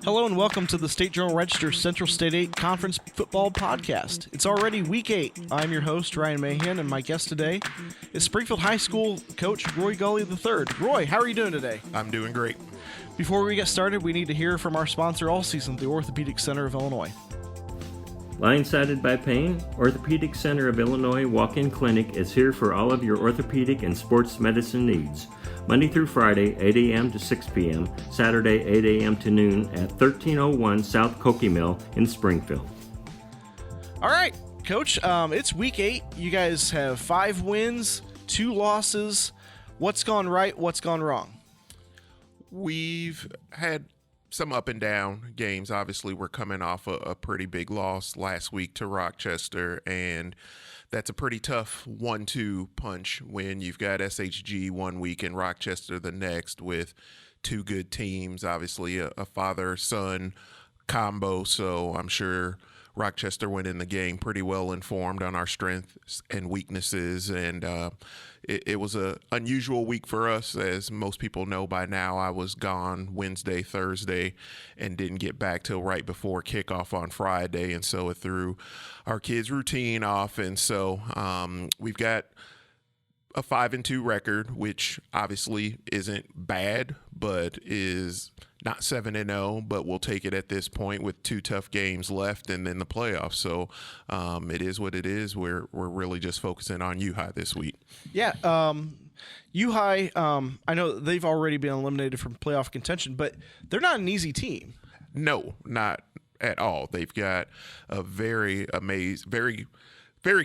Hello and welcome to the State Journal-Register Central State 8 Conference Football Podcast. It's already Week 8. I'm your host, Ryan Mahan, and my guest today is Springfield High School coach Roy Gully III. Roy, how are you doing today? I'm doing great. Before we get started, we need to hear from our sponsor all season, the Orthopedic Center of Illinois. Blindsided by pain? Orthopedic Center of Illinois Walk-In Clinic is here for all of your orthopedic and sports medicine needs. Monday through Friday, 8 a.m. to 6 p.m., Saturday, 8 a.m. to noon at 1301 South Cokie Mill in Springfield. All right, Coach, it's Week 8. You guys have 5 wins, 2 losses. What's gone right? What's gone wrong? We've had some up and down games. Obviously, we're coming off a pretty big loss last week to Rochester, and that's a pretty tough 1-2 punch when you've got SHG one week and Rochester the next with 2 good teams, obviously a father-son combo. So I'm sure Rochester went in the game pretty well informed on our strengths and weaknesses, and it was an unusual week for us. As most people know by now, I was gone Wednesday, Thursday, and didn't get back till right before kickoff on Friday, and so it threw our kids' routine off. And so we've got a 5-2 record, which obviously isn't bad, but is not 7-0, but we'll take it at this point with 2 tough games left and then the playoffs. So it is what it is. We're really just focusing on U-High this week. Yeah, U-High, I know they've already been eliminated from playoff contention, but they're not an easy team. No, not at all. They've got a very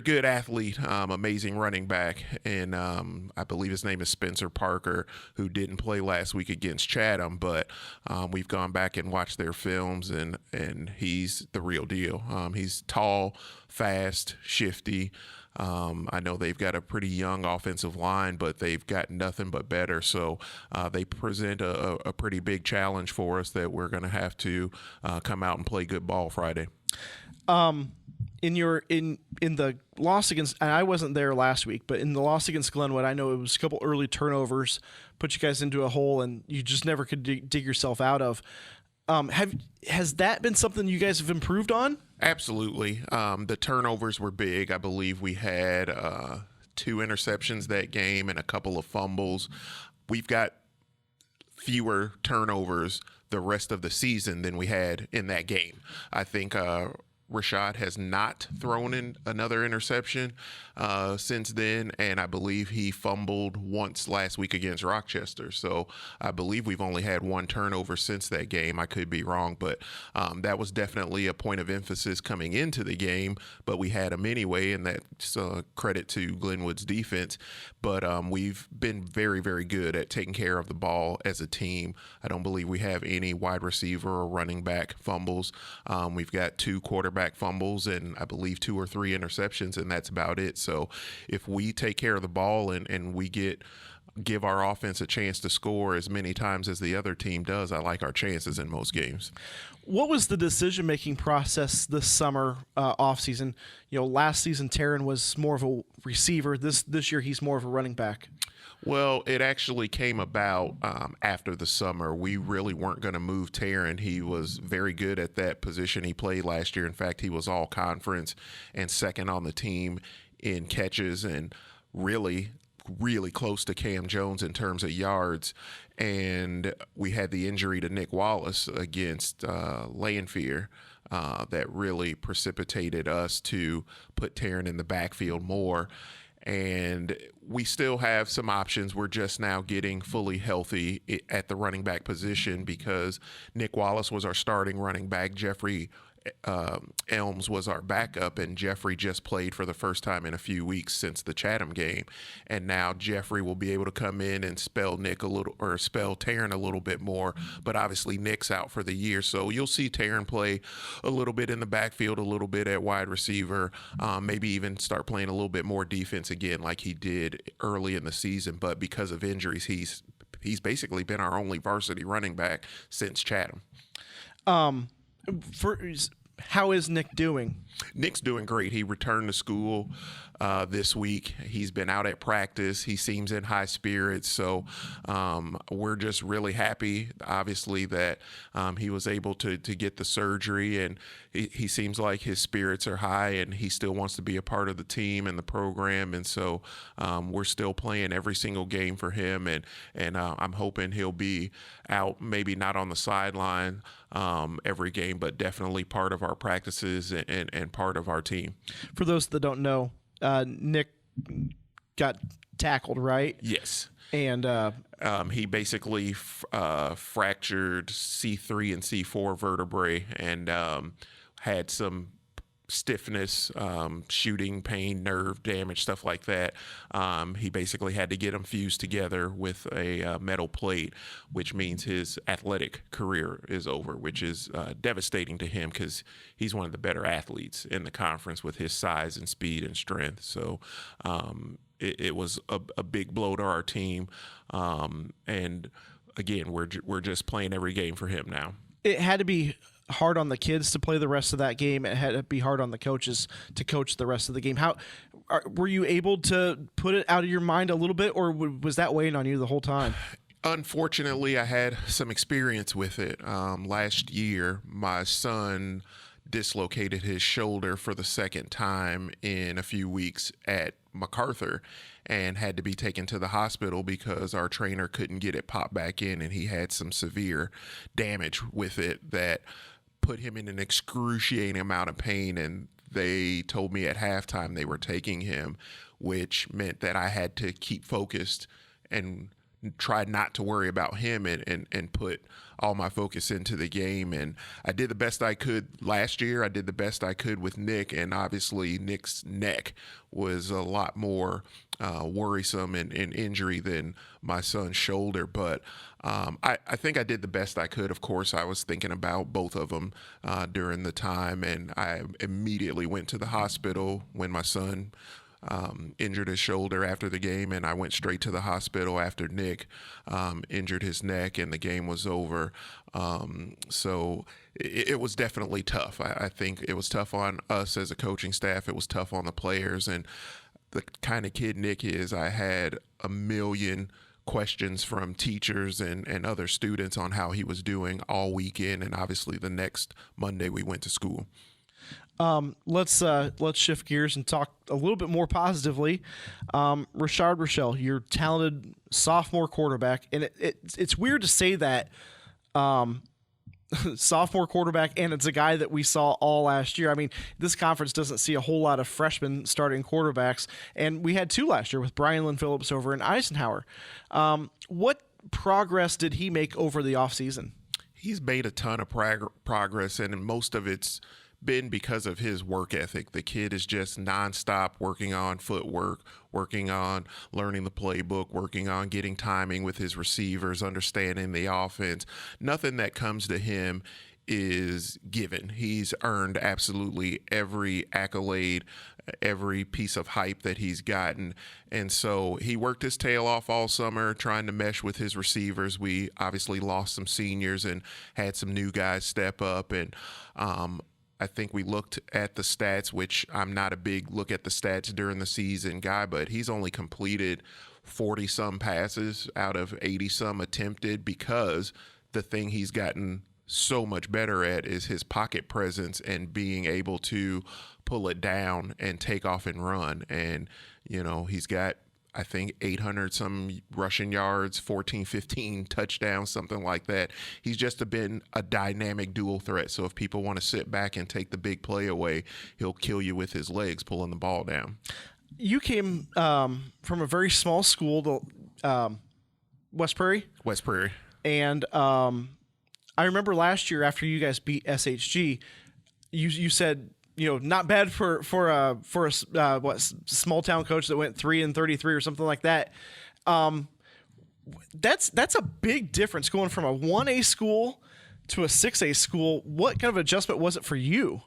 good athlete, amazing running back, and I believe his name is Spencer Parker, who didn't play last week against Chatham, but we've gone back and watched their films, and he's the real deal. He's tall, fast, shifty. I know they've got a pretty young offensive line, but they've got nothing but better. So they present a pretty big challenge for us that we're going to have to come out and play good ball Friday. In the loss against, and I wasn't there last week, but in the loss against Glenwood, I know it was a couple early turnovers, put you guys into a hole, and you just never could dig yourself out of. Has that been something you guys have improved on? Absolutely. The turnovers were big. I believe we had 2 interceptions that game and a couple of fumbles. We've got fewer turnovers the rest of the season than we had in that game. I think Rashad has not thrown in another interception since then, and I believe he fumbled once last week against Rochester. So I believe we've only had 1 turnover since that game. I could be wrong, but that was definitely a point of emphasis coming into the game, but we had them anyway, and that's credit to Glenwood's defense. But we've been very, very good at taking care of the ball as a team. I don't believe we have any wide receiver or running back fumbles. We've got 2 quarterback fumbles and I believe 2 or 3 interceptions, and that's about it. So if we take care of the ball and we give our offense a chance to score as many times as the other team does, I like our chances in most games. What was the decision-making process this summer offseason? Last season Taryn was more of a receiver. This year he's more of a running back. Well, it actually came about after the summer. We really weren't going to move Taryn. He was very good at that position he played last year. In fact, he was all conference and second on the team in catches and really close to Cam Jones in terms of yards. And we had the injury to Nick Wallace against Lanphier that really precipitated us to put Taryn in the backfield more. And we still have some options. We're just now getting fully healthy at the running back position because Nick Wallace was our starting running back. Jeffrey Elms was our backup, and Jeffrey just played for the first time in a few weeks since the Chatham game. And now Jeffrey will be able to come in and spell Taryn a little bit more. But obviously Nick's out for the year, so you'll see Taryn play a little bit in the backfield, a little bit at wide receiver, maybe even start playing a little bit more defense again like he did early in the season. But because of injuries, he's basically been our only varsity running back since Chatham. How is Nick doing? Nick's doing great. He returned to school this week. He's been out at practice. He seems in high spirits. So we're just really happy, obviously, that he was able to get the surgery. And he seems like his spirits are high and he still wants to be a part of the team and the program. And so we're still playing every single game for him. And I'm hoping he'll be out, maybe not on the sideline every game, but definitely part of our practices and part of our team. For those that don't know, Nick got tackled, right? Yes. And he basically fractured C3 and C4 vertebrae and had some stiffness, shooting pain, nerve damage, stuff like that. He basically had to get them fused together with a metal plate, which means his athletic career is over, which is devastating to him because he's one of the better athletes in the conference with his size and speed and strength. So it was a big blow to our team. And again, we're just playing every game for him now. It had to be hard on the kids to play the rest of that game. It had to be hard on the coaches to coach the rest of the game. Were you able to put it out of your mind a little bit, or was that weighing on you the whole time? Unfortunately, I had some experience with it. Last year, my son dislocated his shoulder for the second time in a few weeks at MacArthur and had to be taken to the hospital because our trainer couldn't get it popped back in, and he had some severe damage with it that put him in an excruciating amount of pain. And they told me at halftime they were taking him, which meant that I had to keep focused and try not to worry about him and put all my focus into the game. And I did the best I could last year. I did the best I could with Nick, and obviously Nick's neck was a lot more worrisome and injury than my son's shoulder. But I think I did the best I could. Of course, I was thinking about both of them during the time, and I immediately went to the hospital when my son injured his shoulder after the game, and I went straight to the hospital after Nick injured his neck and the game was over. So it was definitely tough. I think it was tough on us as a coaching staff. It was tough on the players, and the kind of kid Nick is, I had a million questions from teachers and other students on how he was doing all weekend, and obviously the next Monday we went to school. Let's shift gears and talk a little bit more positively. Rashard Rochelle, your talented sophomore quarterback, and it's weird to say that sophomore quarterback, and it's a guy that we saw all last year. I mean, this conference doesn't see a whole lot of freshmen starting quarterbacks, and we had two last year with Brian Lynn Phillips over in Eisenhower. What progress did he make over the offseason? He's made a ton of progress, and most of it's been because of his work ethic. The kid is just nonstop working on footwork, working on learning the playbook, working on getting timing with his receivers, understanding the offense. Nothing that comes to him is given. He's earned absolutely every accolade, every piece of hype that he's gotten. And so he worked his tail off all summer trying to mesh with his receivers. We obviously lost some seniors and had some new guys step up. And I think we looked at the stats, which I'm not a big look at the stats during the season guy, but he's only completed 40-some passes out of 80-some attempted, because the thing he's gotten so much better at is his pocket presence and being able to pull it down and take off and run. And, you know, he's got, I think, 800-some rushing yards, 14, 15 touchdowns, something like that. He's just been a dynamic dual threat. So if people want to sit back and take the big play away, he'll kill you with his legs pulling the ball down. You came from a very small school, West Prairie? West Prairie. And I remember last year after you guys beat SHG, you said, you know, not bad for a small town coach that went 3-33 or something like that. That's a big difference going from a 1A school to a 6A school. What kind of adjustment was it for you?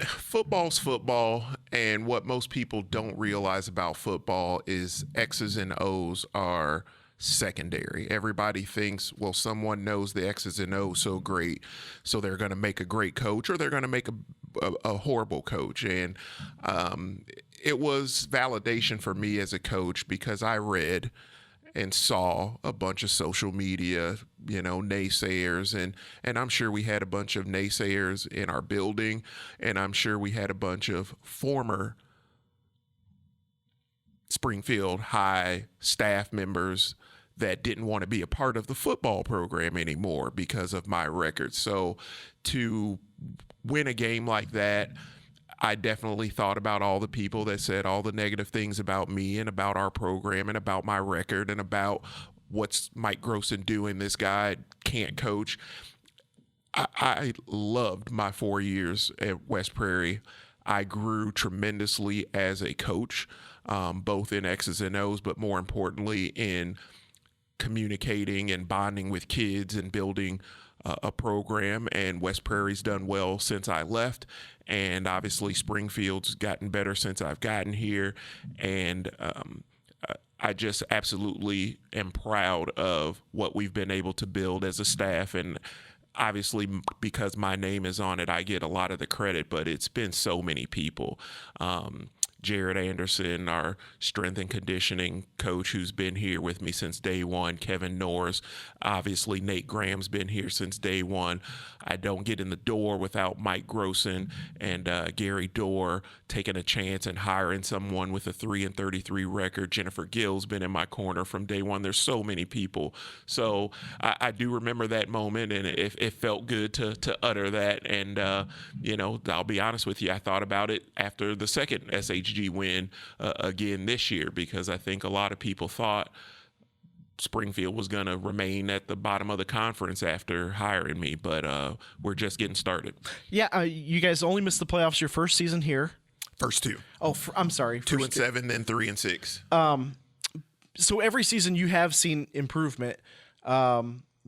Football's football, and what most people don't realize about football is X's and O's are secondary. Everybody thinks, well, someone knows the X's and O's so great, so they're going to make a great coach or they're going to make a horrible coach. And it was validation for me as a coach because I read and saw a bunch of social media, naysayers. And I'm sure we had a bunch of naysayers in our building, and I'm sure we had a bunch of former Springfield High staff members that didn't want to be a part of the football program anymore because of my record. So to win a game like that, I definitely thought about all the people that said all the negative things about me and about our program and about my record and about what's Mike Grossen doing. This guy can't coach. I loved my 4 years at West Prairie. I grew tremendously as a coach, both in X's and O's, but more importantly in communicating and bonding with kids and building a program. And West Prairie's done well since I left. And obviously Springfield's gotten better since I've gotten here. And I just absolutely am proud of what we've been able to build as a staff. And obviously, because my name is on it, I get a lot of the credit, but it's been so many people. Jared Anderson, our strength and conditioning coach, who's been here with me since day one. Kevin Norris, obviously Nate Graham's been here since day one. I don't get in the door without Mike Grossen and Gary Dorr taking a chance and hiring someone with a 3-33 record. Jennifer Gill's been in my corner from day one. There's so many people. So I do remember that moment, and it felt good to utter that. And, I'll be honest with you, I thought about it after the second SHG win again this year, because I think a lot of people thought Springfield was going to remain at the bottom of the conference after hiring me, but we're just getting started. Yeah, you guys only missed the playoffs your first season here. First two. Oh, I'm sorry. 2-7, then 3-6. So every season you have seen improvement.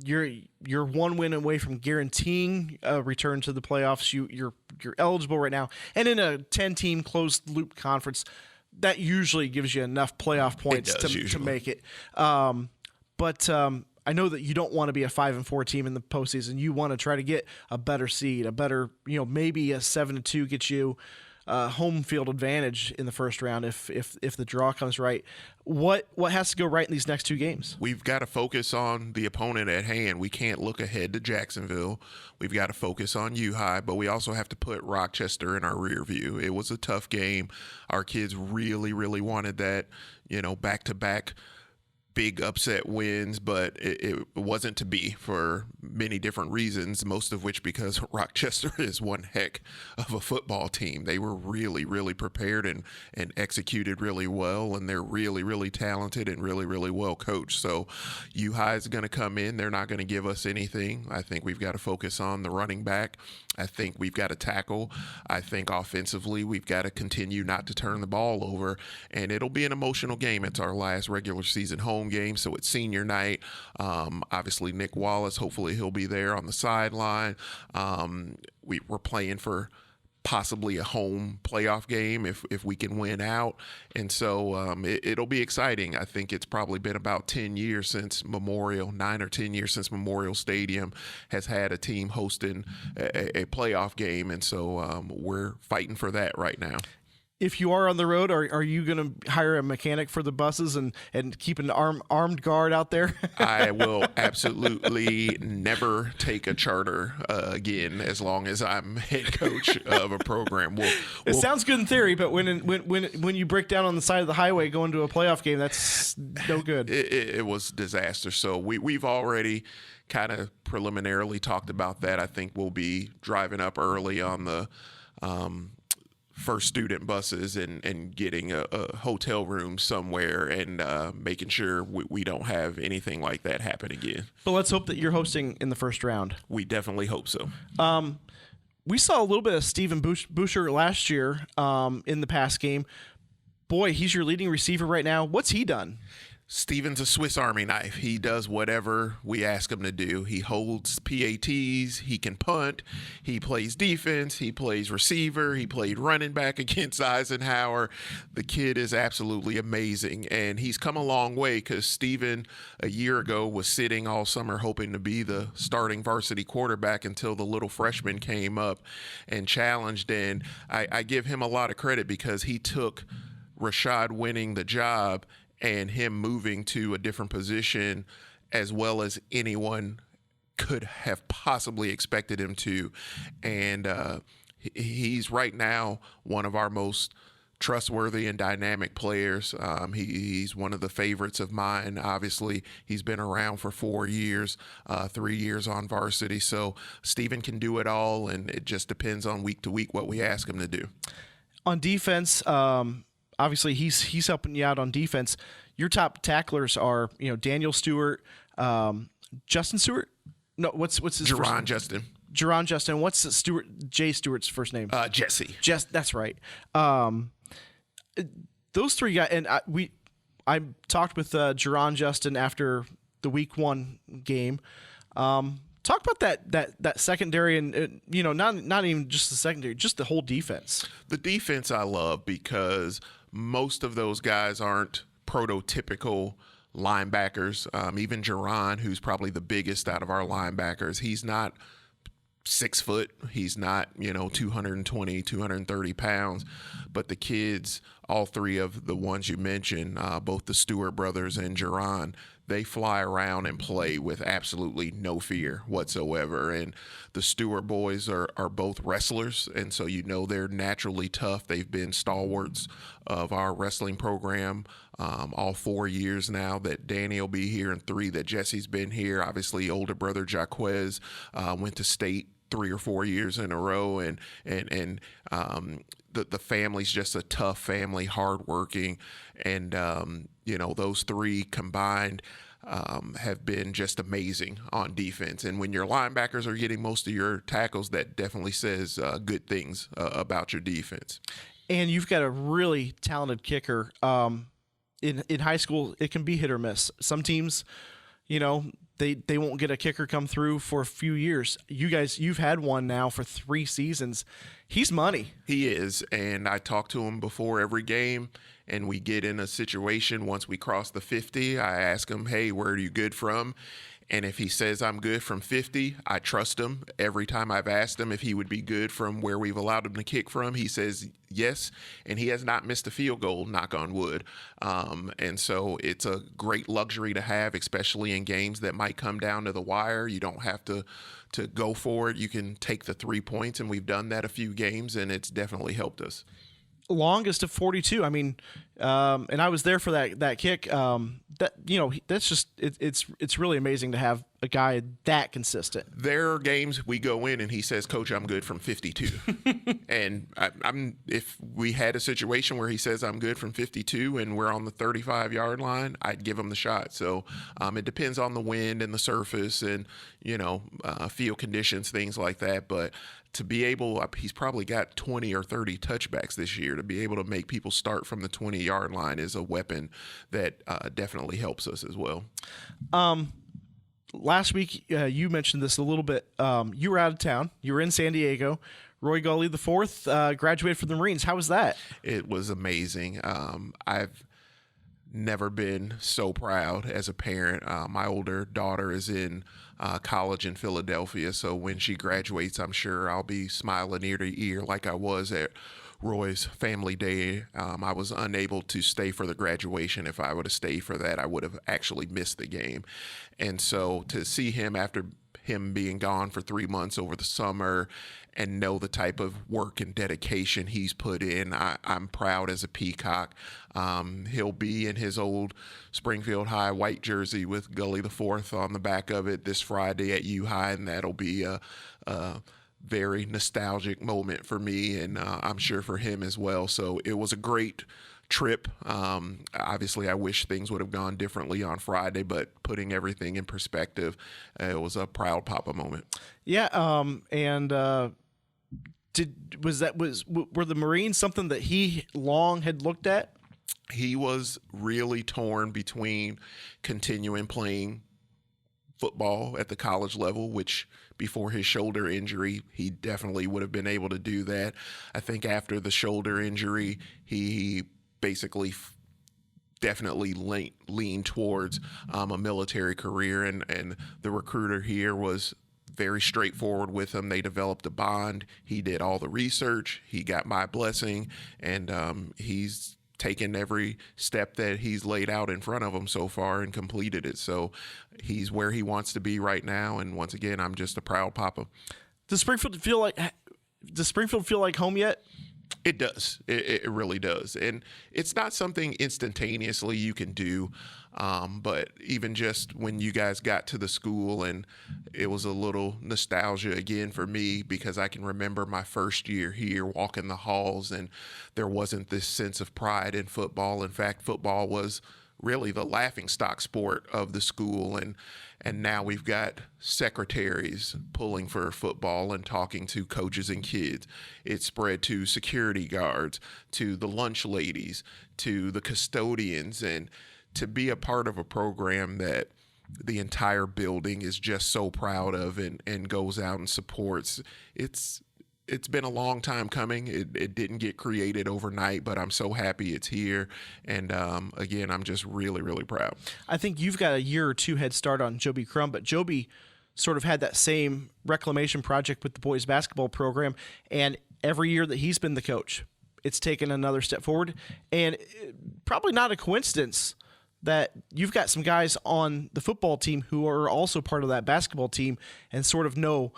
You're one win away from guaranteeing a return to the playoffs. You're eligible right now, and in a 10-team closed loop conference, that usually gives you enough playoff points to make it. But I know that you don't want to be a 5-4 team in the postseason. You want to try to get a better seed, a better, maybe a 7-2 gets you home field advantage in the first round if the draw comes right. What has to go right in these next two games? We've got to focus on the opponent at hand. We can't look ahead to Jacksonville. We've got to focus on U-High, but we also have to put Rochester in our rear view. It was a tough game. Our kids really, really wanted that, back-to-back big upset wins, but it wasn't to be for many different reasons, most of which because Rochester is one heck of a football team. They were really, really prepared and executed really well, and they're really, really talented and really, really well coached. So U-High is going to come in. They're not going to give us anything. I think we've got to focus on the running back. I think we've got to tackle. I think offensively we've got to continue not to turn the ball over, and it'll be an emotional game. It's our last regular season home game, so it's senior night. Obviously Nick Wallace, hopefully he'll be there on the sideline. We're playing for possibly a home playoff game if we can win out, and so it'll be exciting. I think it's probably been about 10 years since 9 or 10 years since Memorial Stadium has had a team hosting a playoff game, and so we're fighting for that right now. If you are on the road, are you going to hire a mechanic for the buses and keep an armed guard out there? I will absolutely never take a charter again as long as I'm head coach of a program. It sounds good in theory, but when you break down on the side of the highway going to a playoff game, that's no good. It was disaster. So we've already kind of preliminarily talked about that. I think we'll be driving up early on the first student buses and getting a hotel room somewhere and making sure we don't have anything like that happen again. But let's hope that you're hosting in the first round. We definitely hope so. We saw a little bit of Steven Boucher last year in the past game. Boy, he's your leading receiver right now. What's he done? Steven's a Swiss Army knife. He does whatever we ask him to do. He holds PATs. He can punt. He plays defense. He plays receiver. He played running back against Eisenhower. The kid is absolutely amazing, and he's come a long way because Steven a year ago was sitting all summer hoping to be the starting varsity quarterback until the little freshman came up and challenged, and I give him a lot of credit because he took Rashad winning the job and him moving to a different position as well as anyone could have possibly expected him to. And he's right now one of our most trustworthy and dynamic players. He's one of the favorites of mine. Obviously, he's been around for 4 years, 3 years on varsity. So Steven can do it all, and it just depends on week to week what we ask him to do. On defense, obviously, he's helping you out on defense. Your top tacklers are, Daniel Stewart, Justin Stewart. No, what's his first name? Justin. Jerron Justin. What's Jay Stewart's first name? Jesse. That's right. Those three guys, and I talked with Jerron Justin after the week 1 game. Talk about that secondary and not even just the secondary, just the whole defense. The defense I love because most of those guys aren't prototypical linebackers. Even Jerron, who's probably the biggest out of our linebackers, he's not 6 foot. He's not, 220, 230 pounds. But the kids, all three of the ones you mentioned, both the Stewart brothers and Jerron, they fly around and play with absolutely no fear whatsoever. And the Stewart boys are both wrestlers, and so they're naturally tough. They've been stalwarts of our wrestling program all 4 years now that Danny will be here and 3 that Jesse's been here. Obviously, older brother Jaquez went to state 3 or 4 years in a row, and the family's just a tough family, hardworking, and those 3 combined have been just amazing on defense. And when your linebackers are getting most of your tackles, that definitely says good things about your defense. And you've got a really talented kicker. In high school, it can be hit or miss. Some teams, they won't get a kicker come through for a few years. You've had one now for 3 seasons. He's money. He is, and I talk to him before every game, and we get in a situation once we cross the 50. I ask him, hey, where are you good from? And if he says I'm good from 50, I trust him. Every time I've asked him if he would be good from where we've allowed him to kick from, he says yes, and he has not missed a field goal, knock on wood. And so it's a great luxury to have, especially in games that might come down to the wire. You don't have to go for it. You can take the 3 points, and we've done that a few games, and it's definitely helped us. Longest of 42. I mean, and I was there for that kick. That's just it's really amazing to have a guy that consistent. There are games we go in and he says, "Coach, I'm good from 52," and if we had a situation where he says I'm good from 52 and we're on the 35-yard line, I'd give him the shot. So it depends on the wind and the surface and field conditions, things like that, but. To be able, he's probably got 20 or 30 touchbacks this year. To be able to make people start from the 20-yard line is a weapon that definitely helps us as well. Last week, you mentioned this a little bit. You were out of town. You were in San Diego. Roy Gully IV graduated from the Marines. How was that? It was amazing. I've never been so proud as a parent. My older daughter is in college in Philadelphia, so when she graduates, I'm sure I'll be smiling ear to ear like I was at Roy's family day. I was unable to stay for the graduation. If I would have stayed for that, I would have actually missed the game. And so to see him after him being gone for 3 months over the summer and know the type of work and dedication he's put in, I'm proud as a Peacock. He'll be in his old Springfield High white jersey with Gully IV on the back of it this Friday at U High, and that'll be a very nostalgic moment for me, and I'm sure for him as well. So it was a great trip. Obviously, I wish things would have gone differently on Friday, but putting everything in perspective, it was a proud papa moment. Yeah, and were the Marines something that he long had looked at? He was really torn between continuing playing football at the college level, which before his shoulder injury, he definitely would have been able to do that. I think after the shoulder injury, he basically definitely leaned towards a military career, and the recruiter here was very straightforward with him. They developed a bond. He did all the research. He got my blessing, and he's taken every step that he's laid out in front of him so far and completed it. So he's where he wants to be right now. And once again, I'm just a proud papa. Does Springfield feel like home yet? It does. It really does. And it's not something instantaneously you can do. But even just when you guys got to the school, and it was a little nostalgia again for me, because I can remember my first year here walking the halls, and there wasn't this sense of pride in football. In fact, football was really the laughingstock sport of the school, and now we've got secretaries pulling for football and talking to coaches and kids. It spread to security guards, to the lunch ladies, to the custodians, and to be a part of a program that the entire building is just so proud of and goes out and supports. It's been a long time coming. It didn't get created overnight, but I'm so happy it's here. And again, I'm just really, really proud. I think you've got a year or two head start on Joby Crum, but Joby sort of had that same reclamation project with the boys basketball program. And every year that he's been the coach, it's taken another step forward. And probably not a coincidence that you've got some guys on the football team who are also part of that basketball team and sort of know,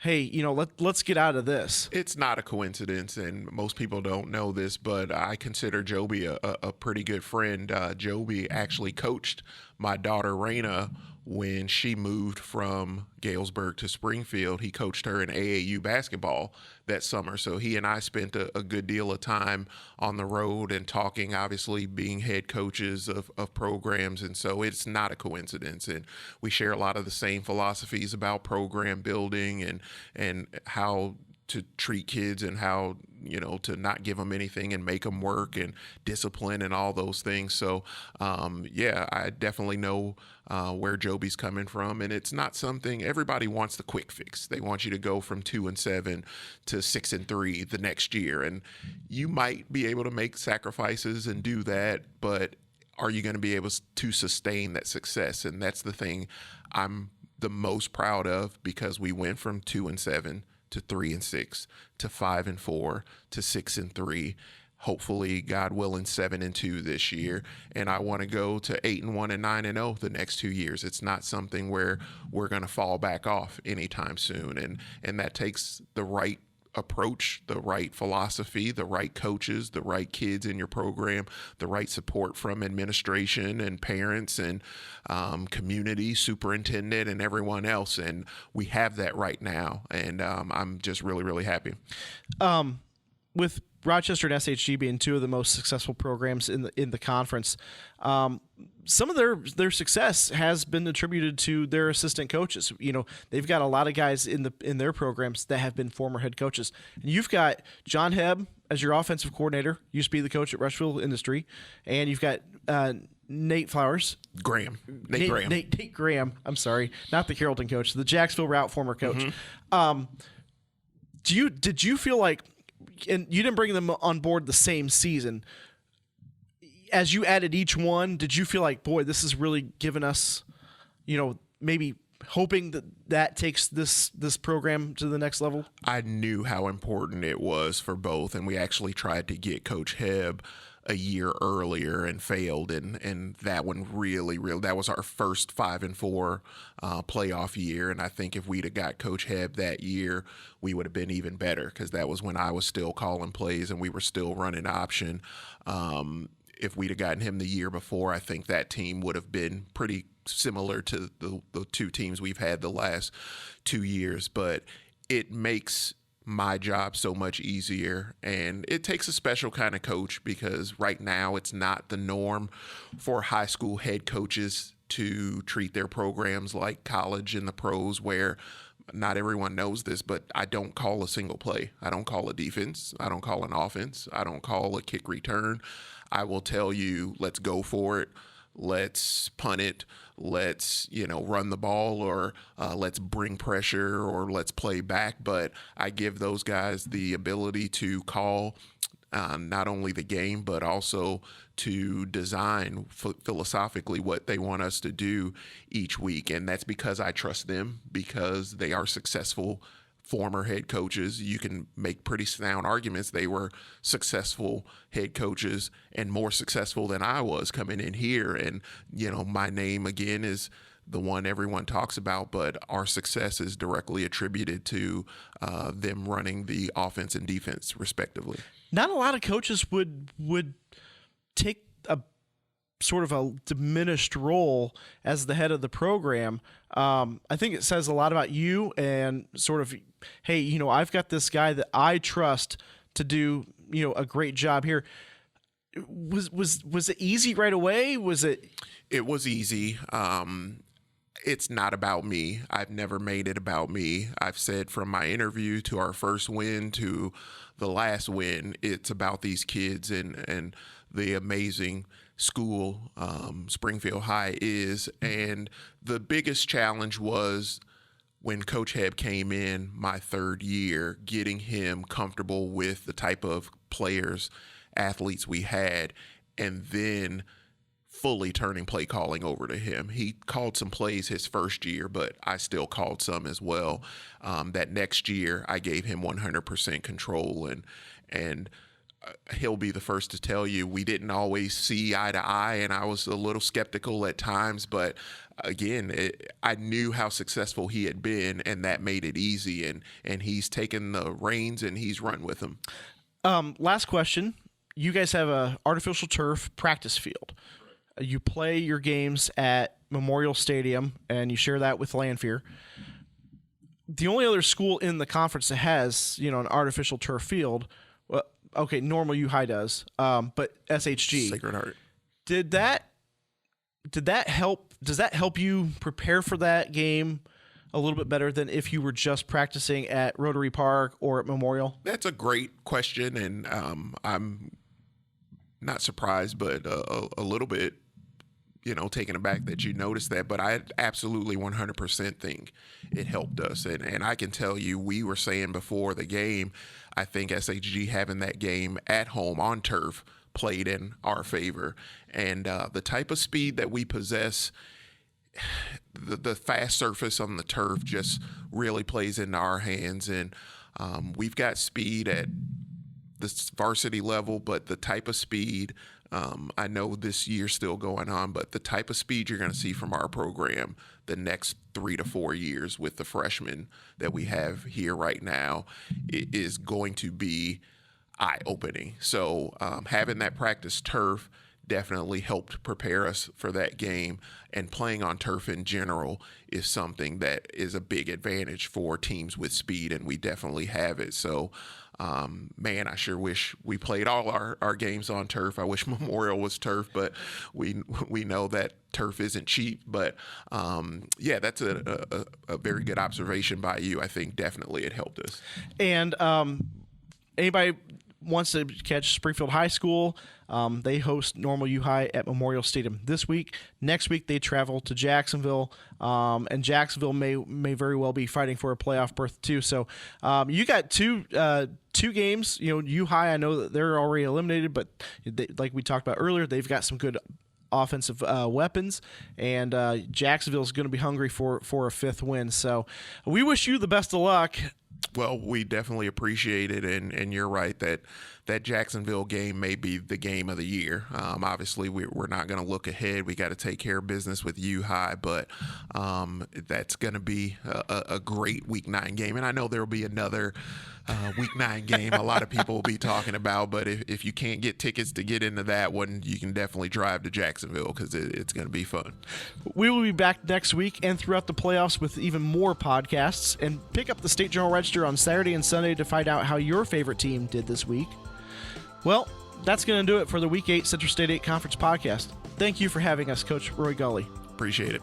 hey, let's get out of this. It's not a coincidence, and most people don't know this, but I consider Joby a pretty good friend. Joby actually coached my daughter, Raina, when she moved from Galesburg to Springfield. He coached her in AAU basketball that summer. So he and I spent a good deal of time on the road and talking, obviously being head coaches of programs. And so it's not a coincidence. And we share a lot of the same philosophies about program building and how to treat kids, and how, to not give them anything and make them work, and discipline and all those things. So, yeah, I definitely know where Joby's coming from, and it's not something everybody wants the quick fix. They want you to go from 2-7 to 6-3 the next year, and you might be able to make sacrifices and do that, but are you going to be able to sustain that success? And that's the thing I'm the most proud of, because we went from 2-7 to 3-6 to 5-4 to 6-3. Hopefully, God willing, 7-2 this year, and I want to go to 8-1 and 9-0 the next 2 years. It's not something where we're going to fall back off anytime soon, and that takes the right approach, the right philosophy, the right coaches, the right kids in your program, the right support from administration and parents and community, superintendent, and everyone else. And we have that right now, and I'm just really, really happy. With Rochester and SHG being two of the most successful programs in the conference, some of their success has been attributed to their assistant coaches. They've got a lot of guys in their programs that have been former head coaches. And you've got John Hebb as your offensive coordinator, used to be the coach at Rushville Industry, and you've got Nate Flowers. Nate Graham. I'm sorry, not the Carrollton coach, the Jacksonville route former coach. Mm-hmm. Did you feel like, and you didn't bring them on board the same season, as you added each one, did you feel like, boy, this is really giving us, maybe hoping that takes this program to the next level? I knew how important it was for both, and we actually tried to get Coach Hebb a year earlier and failed, and that one really that was our first 5-4 playoff year, and I think if we'd have got Coach Hebb that year, we would have been even better, because that was when I was still calling plays and we were still running option. If we'd have gotten him the year before, I think that team would have been pretty similar to the two teams we've had the last 2 years, but it makes my job so much easier, and it takes a special kind of coach, because right now it's not the norm for high school head coaches to treat their programs like college and the pros, where not everyone knows this, but I don't call a single play. I don't call a defense. I don't call an offense. I don't call a kick return. I will tell you, let's go for it. Let's punt it. Let's, run the ball, or let's bring pressure, or let's play back. But I give those guys the ability to call not only the game, but also to design philosophically what they want us to do each week. And that's because I trust them, because they are successful former head coaches. You can make pretty sound arguments. They were successful head coaches and more successful than I was coming in here. And, my name again is the one everyone talks about, but our success is directly attributed to them running the offense and defense respectively. Not a lot of coaches would take a sort of a diminished role as the head of the program. I think it says a lot about you and sort of, hey, I've got this guy that I trust to do, a great job here. Was it easy right away? It was easy. It's not about me. I've never made it about me. I've said from my interview to our first win to the last win, it's about these kids and the amazing school Springfield High is. And the biggest challenge was when Coach Hebb came in my third year, getting him comfortable with the type of players, athletes we had, and then fully turning play calling over to him. He called some plays his first year, but I still called some as well. That next year, I gave him 100% control, and he'll be the first to tell you we didn't always see eye to eye, and I was a little skeptical at times, but again, I knew how successful he had been, and that made it easy, and he's taken the reins and he's run with them. Last question. You guys have a artificial turf practice field. You play your games at Memorial Stadium, and you share that with Lanphier. The only other school in the conference that has, an artificial turf field, well, okay, Normal U High does, but SHG. Sacred Heart. Did that help? Does that help you prepare for that game a little bit better than if you were just practicing at Rotary Park or at Memorial? That's a great question, and I'm not surprised, but a little bit, taken aback that you noticed that. But I absolutely 100% think it helped us. And I can tell you, we were saying before the game, I think SHG having that game at home on turf played in our favor. And the type of speed that we possess, the fast surface on the turf just really plays into our hands. And we've got speed at the varsity level, but the type of speed, I know this year's still going on, but the type of speed you're going to see from our program the next 3 to 4 years with the freshmen that we have here right now is going to be eye-opening. So having that practice turf definitely helped prepare us for that game, and playing on turf in general is something that is a big advantage for teams with speed, and we definitely have it. So man, I sure wish we played all our games on turf. I wish Memorial was turf, but we know that turf isn't cheap. But yeah, that's a very good observation by you. I think definitely it helped us. And anybody wants to catch Springfield High School, they host Normal U High at Memorial Stadium this week. Next week they travel to Jacksonville, and Jacksonville may very well be fighting for a playoff berth too. So you got two games. U High, I know that they're already eliminated, but like we talked about earlier, they've got some good offensive weapons, and Jacksonville is going to be hungry for a fifth win. So we wish you the best of luck. Well, we definitely appreciate it, and you're right that Jacksonville game may be the game of the year. Obviously, we're not going to look ahead. We got to take care of business with U High, but that's going to be a great Week 9 game. And I know there will be another Week 9 game a lot of people will be talking about, but if you can't get tickets to get into that one, you can definitely drive to Jacksonville because it's going to be fun. We will be back next week and throughout the playoffs with even more podcasts, and pick up the State Journal Register on Saturday and Sunday to find out how your favorite team did this week. Well, that's going to do it for the Week 8 Central State 8 Conference podcast. Thank you for having us, Coach Roy Gully. Appreciate it.